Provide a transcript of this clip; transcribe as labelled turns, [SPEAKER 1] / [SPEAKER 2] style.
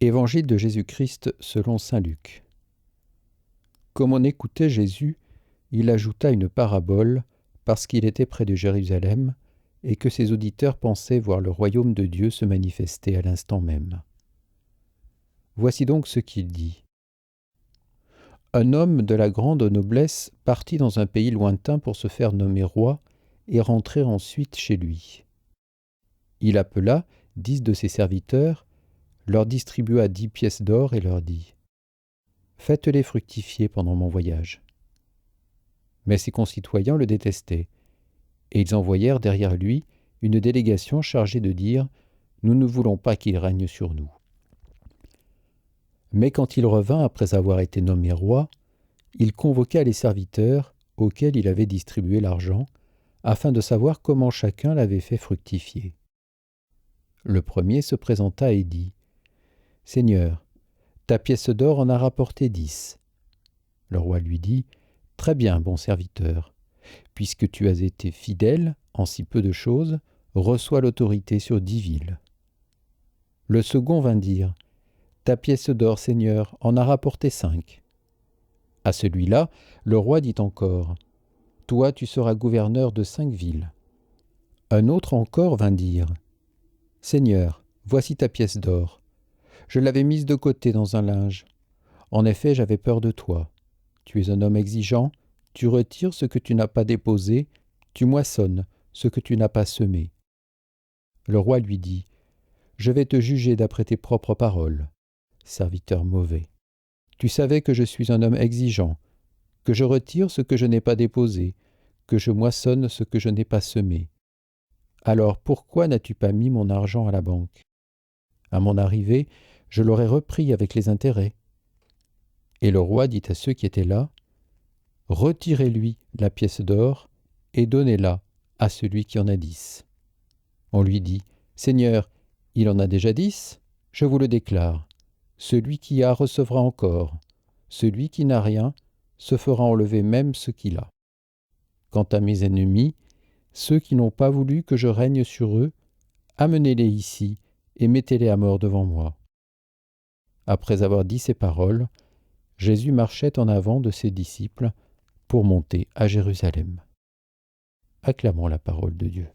[SPEAKER 1] Évangile de Jésus-Christ selon saint Luc. Comme on écoutait Jésus, il ajouta une parabole parce qu'il était près de Jérusalem et que ses auditeurs pensaient voir le royaume de Dieu se manifester à l'instant même. Voici donc ce qu'il dit. Un homme de la grande noblesse partit dans un pays lointain pour se faire nommer roi et rentrer ensuite chez lui. Il appela 10 de ses serviteurs, leur distribua 10 pièces d'or et leur dit « Faites-les fructifier pendant mon voyage. » Mais ses concitoyens le détestaient, et ils envoyèrent derrière lui une délégation chargée de dire « Nous ne voulons pas qu'il règne sur nous. » Mais quand il revint après avoir été nommé roi, il convoqua les serviteurs auxquels il avait distribué l'argent, afin de savoir comment chacun l'avait fait fructifier. Le premier se présenta et dit « Seigneur, ta pièce d'or en a rapporté 10. » Le roi lui dit « Très bien, bon serviteur. Puisque tu as été fidèle en si peu de choses, reçois l'autorité sur 10 villes. » Le second vint dire « Ta pièce d'or, Seigneur, en a rapporté 5. » À celui-là, le roi dit encore « Toi, tu seras gouverneur de 5 villes. » Un autre encore vint dire « Seigneur, voici ta pièce d'or. Je l'avais mise de côté dans un linge. En effet, j'avais peur de toi. Tu es un homme exigeant, tu retires ce que tu n'as pas déposé, tu moissonnes ce que tu n'as pas semé. » Le roi lui dit « Je vais te juger d'après tes propres paroles, serviteur mauvais. Tu savais que je suis un homme exigeant, que je retire ce que je n'ai pas déposé, que je moissonne ce que je n'ai pas semé. Alors pourquoi n'as-tu pas mis mon argent à la banque? À mon arrivée, je l'aurais repris avec les intérêts. » Et le roi dit à ceux qui étaient là, « Retirez-lui la pièce d'or et donnez-la à celui qui en a 10. » On lui dit, « Seigneur, il en a déjà 10? Je vous le déclare. Celui qui a recevra encore. Celui qui n'a rien se fera enlever même ce qu'il a. Quant à mes ennemis, ceux qui n'ont pas voulu que je règne sur eux, amenez-les ici et mettez-les à mort devant moi. » Après avoir dit ces paroles, Jésus marchait en avant de ses disciples pour monter à Jérusalem. Acclamons la parole de Dieu.